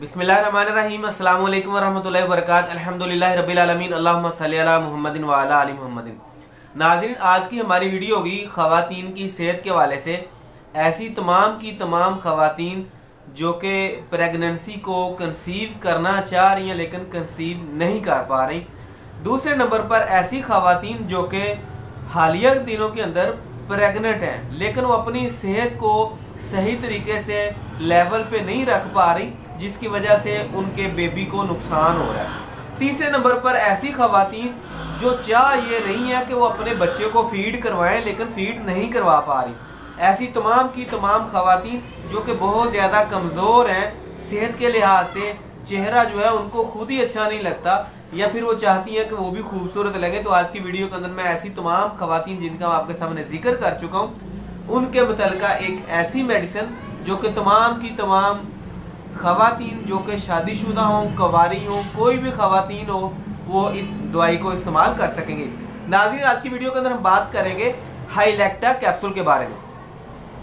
बिस्मिल्लाहिर्रहमानिर्रहीम अस्सलामु अलैकुम वरहमतुल्लाहि वबरकातुहू अल्हम्दुलिल्लाहि रब्बिल आलमीन अल्लाहुम्मा सल्लि अला मुहम्मदिन व अला आलि मुहम्मदिन। नाज़रीन, आज की हमारी वीडियो होगी ख़वातीन की सेहत के हवाले से। ऐसी तमाम की तमाम ख़वातीन जो कि प्रेगनेंसी को कंसीव करना चाह रही हैं लेकिन कंसीव नहीं कर पा रही। दूसरे नंबर पर ऐसी ख़वातीन जो कि हालिया दिनों के अंदर प्रेग्नेंट हैं लेकिन वो अपनी सेहत को सही तरीके से लेवल पे नहीं रख पा रही, जिसकी वजह से उनके बेबी को नुकसान हो रहा है। तीसरे नंबर पर ऐसी ख़वातीन जो चाह ये रही हैं कि वो अपने बच्चे को फीड करवाएं लेकिन फीड नहीं करवा पा रही। ऐसी तमाम की तमाम ख़वातीन जो कि बहुत ज़्यादा कमज़ोर हैं सेहत के लिहाज से, चेहरा जो है उनको खुद ही अच्छा नहीं लगता या फिर वो चाहती हैं कि वो भी खूबसूरत लगे। तो आज की वीडियो के अंदर मैं ऐसी तमाम ख़वातीन जिनका मैं आपके सामने जिक्र कर चुका हूँ उनके मुतल्लिका एक ऐसी मेडिसिन जो कि तमाम की तमाम ख़वातीन जो कि शादीशुदा हों, कवारी हों, कोई भी ख़वातीन हो वो इस दवाई को इस्तेमाल कर सकेंगे। नाज़रीन, आज की वीडियो के अंदर हम बात करेंगे हाईलेक्टा कैप्सूल के बारे में।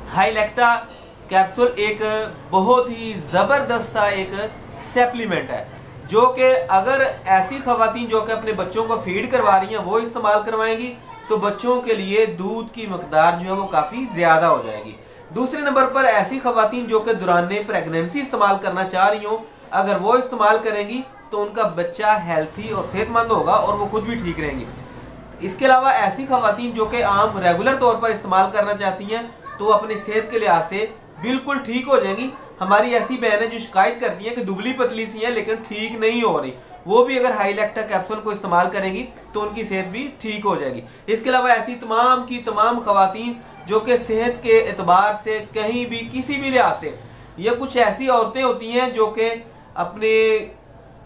हाईलेक्टा कैप्सूल एक बहुत ही ज़बरदस्त सा एक सप्लीमेंट है जो कि अगर ऐसी ख़वातीन जो कि अपने बच्चों को फीड करवा रही हैं वो इस्तेमाल करवाएंगी तो बच्चों के लिए दूध की मकदार जो है वो काफ़ी ज़्यादा हो जाएगी। दूसरे नंबर पर ऐसी ख़वातीन जो कि दौरान प्रेगनेंसी इस्तेमाल करना चाह रही हों, अगर वो इस्तेमाल करेंगी तो उनका बच्चा हेल्थी और सेहतमंद होगा और वो खुद भी ठीक रहेंगी। इसके अलावा ऐसी ख़वातीन जो कि आम रेगुलर तौर पर इस्तेमाल करना चाहती हैं तो अपनी सेहत के लिहाज से बिल्कुल ठीक हो जाएंगी। हमारी ऐसी बहनें जो शिकायत करती हैं कि दुबली पतली सी हैं लेकिन ठीक नहीं हो रही, वो भी अगर हाईलेक्टा कैप्सूल को इस्तेमाल करेंगी तो उनकी सेहत भी ठीक हो जाएगी। इसके अलावा ऐसी तमाम की तमाम ख़वातीन जो कि सेहत के एतबार से कहीं भी किसी भी लिहाज से, या कुछ ऐसी औरतें होती हैं जो कि अपने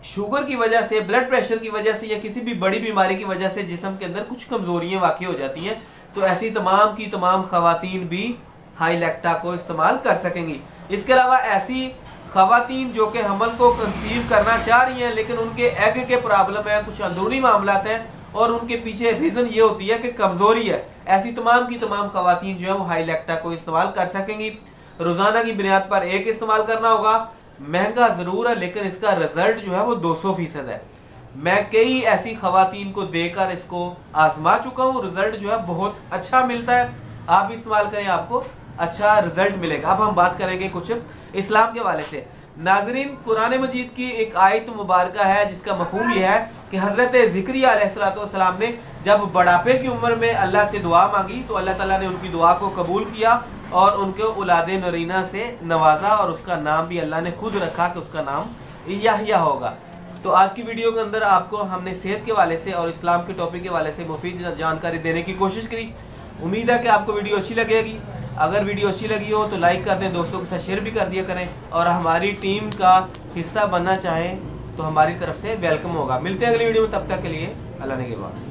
शुगर की वजह से, ब्लड प्रेशर की वजह से या किसी भी बड़ी बीमारी की वजह से जिस्म के अंदर कुछ कमजोरियां वाक़ई हो जाती हैं, तो ऐसी तमाम की तमाम ख़वातीन भी हाईलेक्टा को इस्तेमाल कर सकेंगी। इसके अलावा ऐसी ख़वातीन जो कि हमल को कंसीव करना चाह रही हैं लेकिन उनके एग के प्रॉब्लम है, कुछ अंदरूनी मामलात हैं और उनके पीछे रीज़न ये होती है कि कमज़ोरी है, ऐसी तमाम की तमाम ख़वातीन जो है वो हाईलेक्टा को इस्तेमाल कर सकेंगी। रोज़ाना की बुनियाद पर एक इस्तेमाल करना होगा। महंगा ज़रूर है लेकिन इसका रिजल्ट जो है वो 200% है। मैं कई ऐसी ख़वातीन को देकर इसको आजमा चुका हूँ, रिजल्ट जो है बहुत अच्छा मिलता है। आप भी इस्तेमाल करें, आपको अच्छा रिजल्ट मिलेगा। अब हम बात करेंगे कुछ इस्लाम के हवाले से। नाजरीन, कुरान मजीद की एक आयत मुबारक है जिसका मफहूम यह है कि हज़रत ज़िक्रिया अलैहिस्सलाम ने जब बुढ़ापे की उम्र में अल्लाह से दुआ मांगी तो अल्लाह ताला ने उनकी दुआ को कबूल किया और उनको औलादे नरीना से नवाजा और उसका नाम भी अल्लाह ने खुद रखा कि उसका नाम याह्या होगा। तो आज की वीडियो के अंदर आपको हमने सेहत के वाले से और इस्लाम के टॉपिक के वाले से मुफीद जानकारी देने की कोशिश करी। उम्मीद है कि आपको वीडियो अच्छी लगेगी। अगर वीडियो अच्छी लगी हो तो लाइक कर दें, दोस्तों के साथ शेयर भी कर दिया करें और हमारी टीम का हिस्सा बनना चाहें तो हमारी तरफ से वेलकम होगा। मिलते हैं अगली वीडियो में, तब तक के लिए अल्लाह ने के बाद।